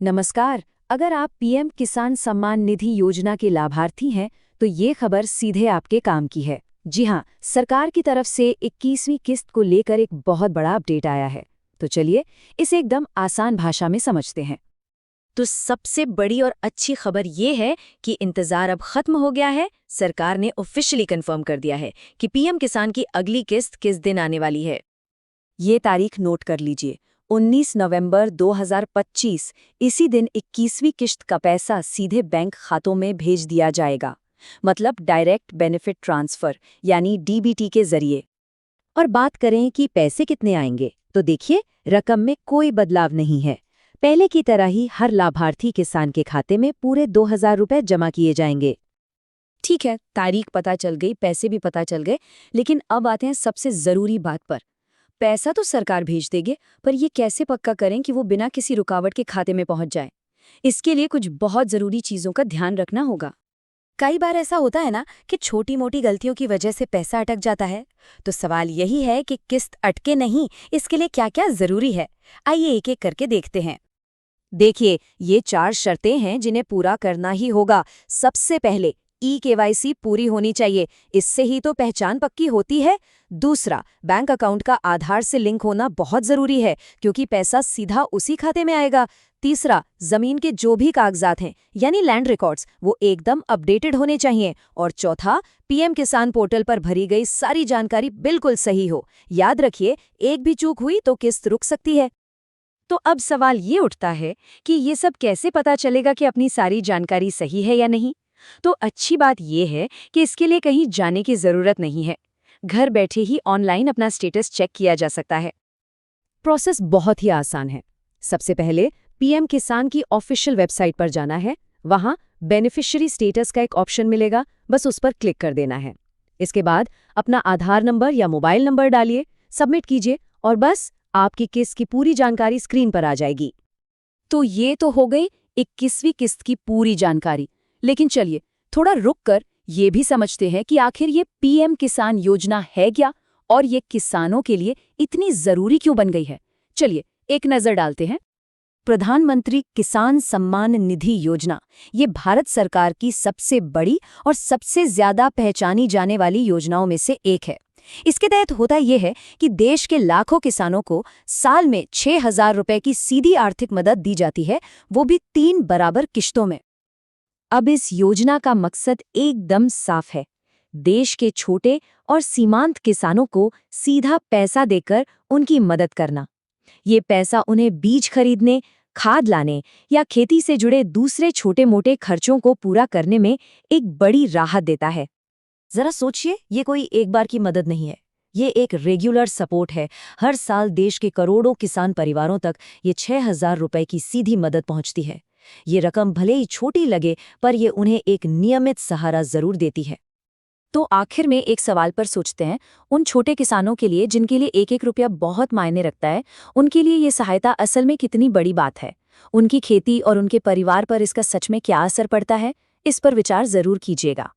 नमस्कार। अगर आप पीएम किसान सम्मान निधि योजना के लाभार्थी हैं, तो ये खबर सीधे आपके काम की है। जी हाँ, सरकार की तरफ से 21वीं किस्त को लेकर एक बहुत बड़ा अपडेट आया है। तो चलिए इसे एकदम आसान भाषा में समझते हैं। तो सबसे बड़ी और अच्छी खबर ये है कि इंतजार अब खत्म हो गया है। सरकार ने ऑफिशियली कंफर्म कर दिया है कि पीएम किसान की अगली किस्त किस दिन आने वाली है। ये तारीख नोट कर लीजिए, 19 नवंबर 2025। इसी दिन 21वीं किस्त का पैसा सीधे बैंक खातों में भेज दिया जाएगा, मतलब डायरेक्ट बेनिफिट ट्रांसफर यानी डीबीटी के जरिए। और बात करें कि पैसे कितने आएंगे, तो देखिए रकम में कोई बदलाव नहीं है। पहले की तरह ही हर लाभार्थी किसान के खाते में पूरे 2000 रुपए जमा किए जाएंगे। ठीक है, तारीख पता चल गई, पैसे भी पता चल गए, लेकिन अब आते हैं सबसे जरूरी बात पर। पैसा तो सरकार भेज देगी, पर ये कैसे पक्का करें कि वो बिना किसी रुकावट के खाते में पहुंच जाए? इसके लिए कुछ बहुत जरूरी चीजों का ध्यान रखना होगा। कई बार ऐसा होता है ना कि छोटी मोटी गलतियों की वजह से पैसा अटक जाता है। तो सवाल यही है कि किस्त अटके नहीं, इसके लिए क्या क्या जरूरी है। आइए एक एक करके देखते हैं। देखिए, ये 4 शर्तें हैं जिन्हें पूरा करना ही होगा। सबसे पहले केवाईसी पूरी होनी चाहिए, इससे ही तो पहचान पक्की होती है। दूसरा, बैंक अकाउंट का आधार से लिंक होना बहुत जरूरी है, क्योंकि पैसा सीधा उसी खाते में आएगा। तीसरा, जमीन के जो भी कागजात हैं यानी लैंड रिकॉर्ड्स, वो एकदम अपडेटेड होने चाहिए। और चौथा, पीएम किसान पोर्टल पर भरी गई सारी जानकारी बिल्कुल सही हो। याद रखिए, एक भी चूक हुई तो किस्त रुक सकती है। तो अब सवाल ये उठता है कि ये सब कैसे पता चलेगा कि अपनी सारी जानकारी सही है या नहीं? तो अच्छी बात यह है कि इसके लिए कहीं जाने की जरूरत नहीं है। घर बैठे ही ऑनलाइन अपना स्टेटस चेक किया जा सकता है। प्रोसेस बहुत ही आसान है। सबसे पहले पीएम किसान की ऑफिशियल वेबसाइट पर जाना है। वहां बेनिफिशियरी स्टेटस का एक ऑप्शन मिलेगा, बस उस पर क्लिक कर देना है। इसके बाद अपना आधार नंबर या मोबाइल नंबर डालिए, सबमिट कीजिए और बस आपकी किस्त की पूरी जानकारी स्क्रीन पर आ जाएगी। तो ये तो हो गई 21वीं किस्त की पूरी जानकारी। लेकिन चलिए थोड़ा रुक कर ये भी समझते हैं कि आखिर ये पीएम किसान योजना है क्या, और ये किसानों के लिए इतनी जरूरी क्यों बन गई है। चलिए एक नजर डालते हैं। प्रधानमंत्री किसान सम्मान निधि योजना ये भारत सरकार की सबसे बड़ी और सबसे ज्यादा पहचानी जाने वाली योजनाओं में से एक है। इसके तहत होता यह है कि देश के लाखों किसानों को साल में 6000 रुपए की सीधी आर्थिक मदद दी जाती है, वो भी 3 बराबर किश्तों में। अब इस योजना का मकसद एकदम साफ है, देश के छोटे और सीमांत किसानों को सीधा पैसा देकर उनकी मदद करना। ये पैसा उन्हें बीज खरीदने, खाद लाने या खेती से जुड़े दूसरे छोटे-मोटे खर्चों को पूरा करने में एक बड़ी राहत देता है। जरा सोचिए, ये कोई एक बार की मदद नहीं है, ये एक रेगुलर सपोर्ट है। हर साल देश के करोड़ों किसान परिवारों तक ये 6000 रुपए की सीधी मदद पहुंचती है। ये रकम भले ही छोटी लगे, पर ये उन्हें एक नियमित सहारा जरूर देती है। तो आखिर में एक सवाल पर सोचते हैं, उन छोटे किसानों के लिए जिनके लिए एक एक रुपया बहुत मायने रखता है, उनके लिए ये सहायता असल में कितनी बड़ी बात है। उनकी खेती और उनके परिवार पर इसका सच में क्या असर पड़ता है, इस पर विचार जरूर कीजिएगा।